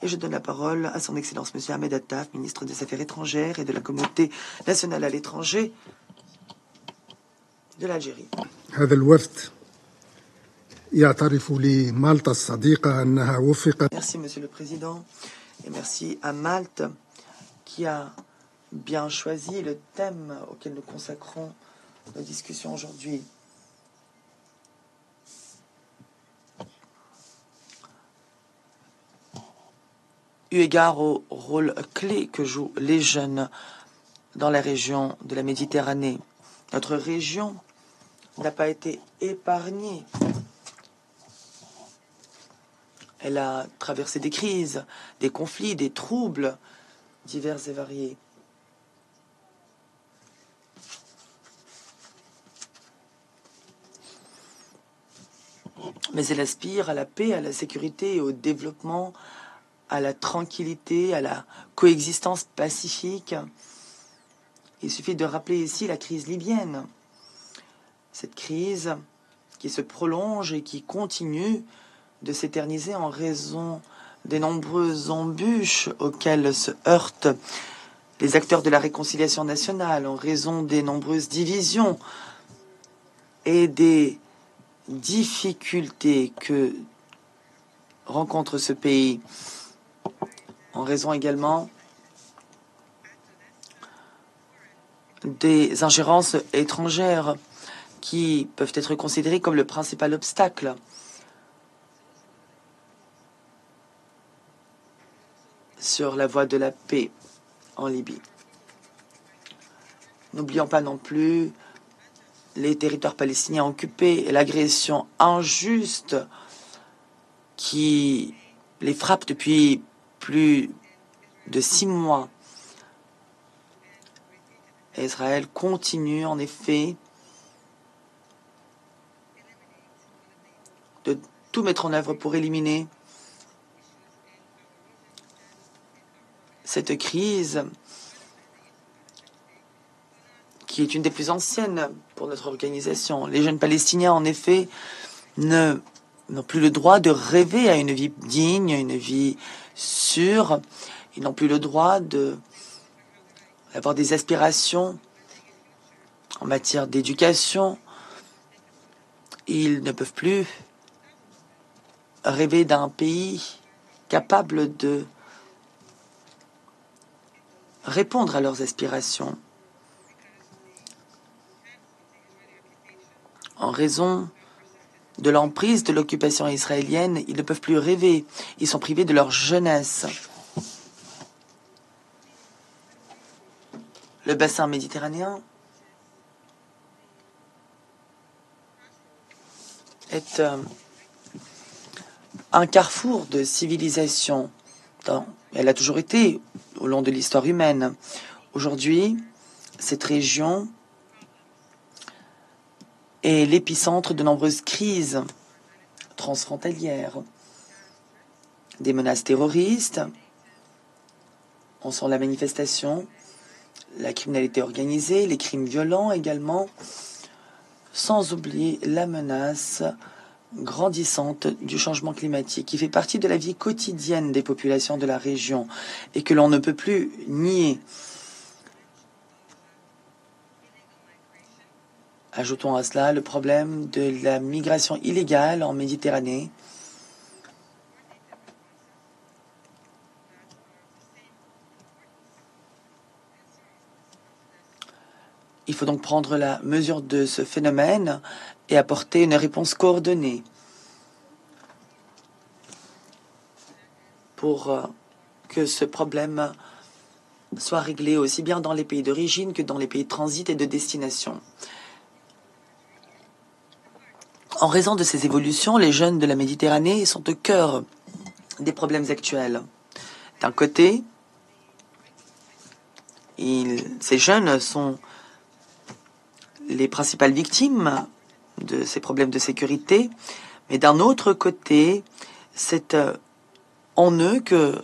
Et je donne la parole à son Excellence Monsieur Ahmed Attaf, ministre des Affaires étrangères et de la communauté nationale à l'étranger de l'Algérie. Merci Monsieur le Président et merci à Malte qui a bien choisi le thème auquel nous consacrons nos discussions aujourd'hui. Eu égard au rôle clé que jouent les jeunes dans la région de la Méditerranée, notre région n'a pas été épargnée. Elle a traversé des crises, des conflits, des troubles divers et variés. Mais elle aspire à la paix, à la sécurité et au développement, à la tranquillité, à la coexistence pacifique. Il suffit de rappeler ici la crise libyenne. Cette crise qui se prolonge et qui continue de s'éterniser en raison des nombreuses embûches auxquelles se heurtent les acteurs de la réconciliation nationale, en raison des nombreuses divisions et des difficultés que rencontre ce pays, en raison également des ingérences étrangères qui peuvent être considérées comme le principal obstacle sur la voie de la paix en Libye. N'oublions pas non plus les territoires palestiniens occupés et l'agression injuste qui les frappe depuis plus de 6 mois. Et Israël continue en effet de tout mettre en œuvre pour éliminer cette crise qui est une des plus anciennes pour notre organisation. Les jeunes Palestiniens, en effet, n'ont plus le droit de rêver à une vie digne, à une vie sûre. Ils n'ont plus le droit d'avoir des aspirations en matière d'éducation. Ils ne peuvent plus rêver d'un pays capable de répondre à leurs aspirations. En raison de l'emprise de l'occupation israélienne, ils ne peuvent plus rêver. Ils sont privés de leur jeunesse. Le bassin méditerranéen est un carrefour de civilisation. Elle a toujours été au long de l'histoire humaine. Aujourd'hui, cette région est l'épicentre de nombreuses crises transfrontalières. Des menaces terroristes en sont la manifestation, la criminalité organisée, les crimes violents également, sans oublier la menace grandissante du changement climatique qui fait partie de la vie quotidienne des populations de la région et que l'on ne peut plus nier. Ajoutons à cela le problème de la migration illégale en Méditerranée. Il faut donc prendre la mesure de ce phénomène et apporter une réponse coordonnée pour que ce problème soit réglé aussi bien dans les pays d'origine que dans les pays de transit et de destination. En raison de ces évolutions, les jeunes de la Méditerranée sont au cœur des problèmes actuels. D'un côté, ces jeunes sont les principales victimes de ces problèmes de sécurité, mais d'un autre côté, c'est en eux que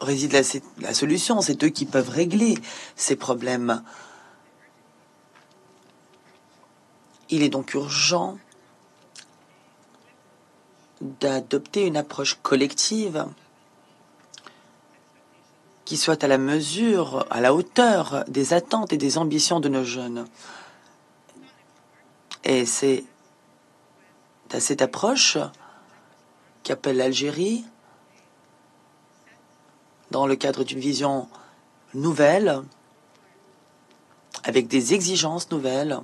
réside la solution. C'est eux qui peuvent régler ces problèmes. Il est donc urgent d'adopter une approche collective qui soit à la mesure, à la hauteur des attentes et des ambitions de nos jeunes. Et c'est à cette approche qu'appelle l'Algérie, dans le cadre d'une vision nouvelle, avec des exigences nouvelles.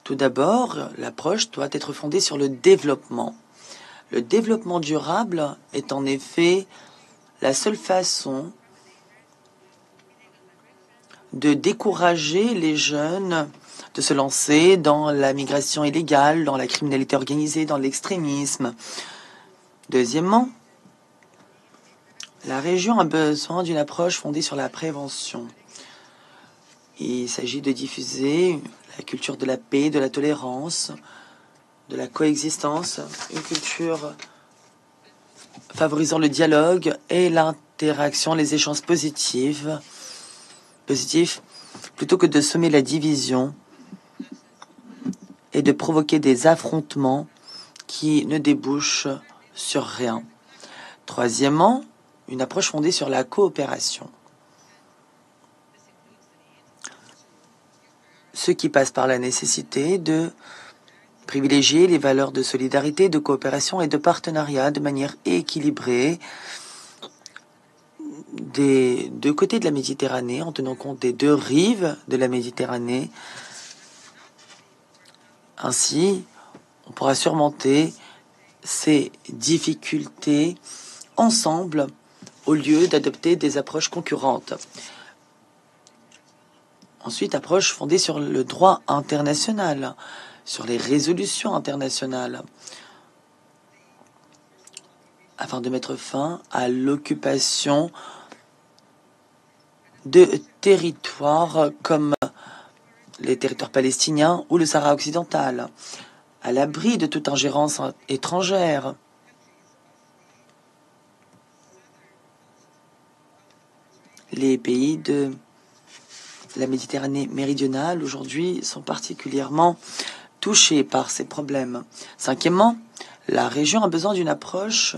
Tout d'abord, l'approche doit être fondée sur le développement. Le développement durable est en effet la seule façon de décourager les jeunes de se lancer dans la migration illégale, dans la criminalité organisée, dans l'extrémisme. Deuxièmement, la région a besoin d'une approche fondée sur la prévention. Il s'agit de diffuser la culture de la paix, de la tolérance, de la coexistence, une culture favorisant le dialogue et l'interaction, les échanges positifs, plutôt que de semer la division et de provoquer des affrontements qui ne débouchent sur rien. Troisièmement, une approche fondée sur la coopération. Ce qui passe par la nécessité de privilégier les valeurs de solidarité, de coopération et de partenariat de manière équilibrée des deux côtés de la Méditerranée, en tenant compte des deux rives de la Méditerranée. Ainsi, on pourra surmonter ces difficultés ensemble au lieu d'adopter des approches concurrentes. Ensuite, approche fondée sur le droit international, sur les résolutions internationales, afin de mettre fin à l'occupation de territoires comme les territoires palestiniens ou le Sahara occidental, à l'abri de toute ingérence étrangère. Les pays de la Méditerranée méridionale aujourd'hui sont particulièrement touchés par ces problèmes. Cinquièmement, la région a besoin d'une approche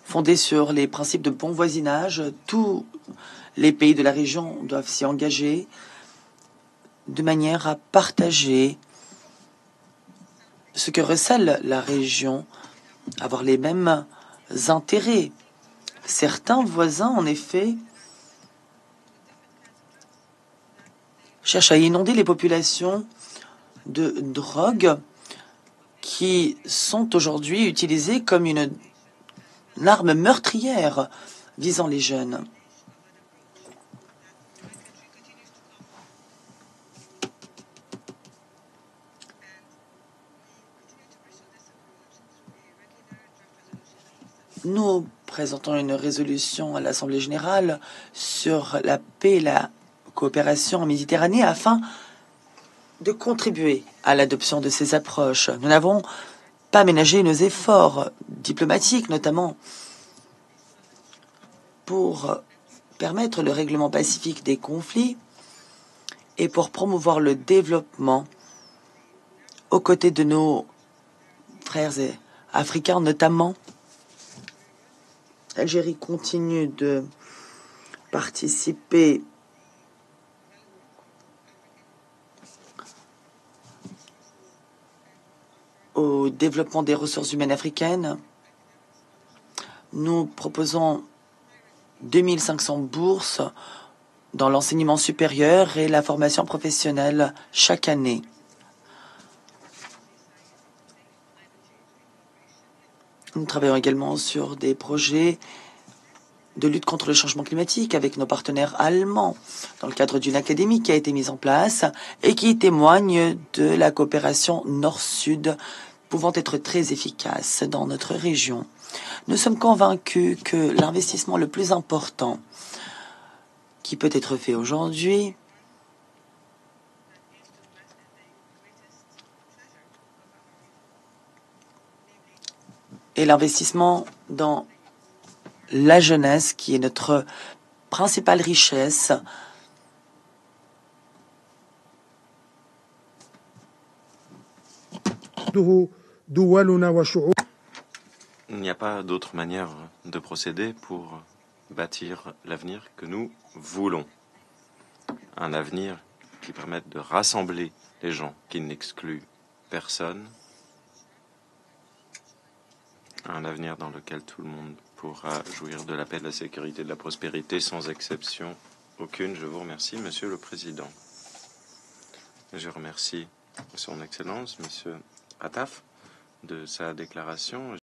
fondée sur les principes de bon voisinage. Tous les pays de la région doivent s'y engager de manière à partager ce que recèle la région, avoir les mêmes intérêts. Certains voisins, en effet, cherchent à inonder les populations de drogues qui sont aujourd'hui utilisées comme une arme meurtrière visant les jeunes. Nous présentons une résolution à l'Assemblée générale sur la paix et la coopération en Méditerranée afin de contribuer à l'adoption de ces approches. Nous n'avons pas ménagé nos efforts diplomatiques, notamment pour permettre le règlement pacifique des conflits et pour promouvoir le développement aux côtés de nos frères africains, notamment. L'Algérie continue de participer au développement des ressources humaines africaines. Nous proposons 2500 bourses dans l'enseignement supérieur et la formation professionnelle chaque année. Nous travaillons également sur des projets de lutte contre le changement climatique avec nos partenaires allemands dans le cadre d'une académie qui a été mise en place et qui témoigne de la coopération nord-sud pouvant être très efficace dans notre région. Nous sommes convaincus que l'investissement le plus important qui peut être fait aujourd'hui est l'investissement dans la jeunesse, qui est notre principale richesse. دولنا وشعوب. Il n'y a pas d'autre manière de procéder pour bâtir l'avenir que nous voulons. Un avenir qui permette de rassembler les gens, qui n'exclut personne. Un avenir dans lequel tout le monde pourra jouir de la paix, de la sécurité, de la prospérité, sans exception aucune. Je vous remercie, Monsieur le Président. Je remercie Son Excellence, Monsieur Attaf, de sa déclaration.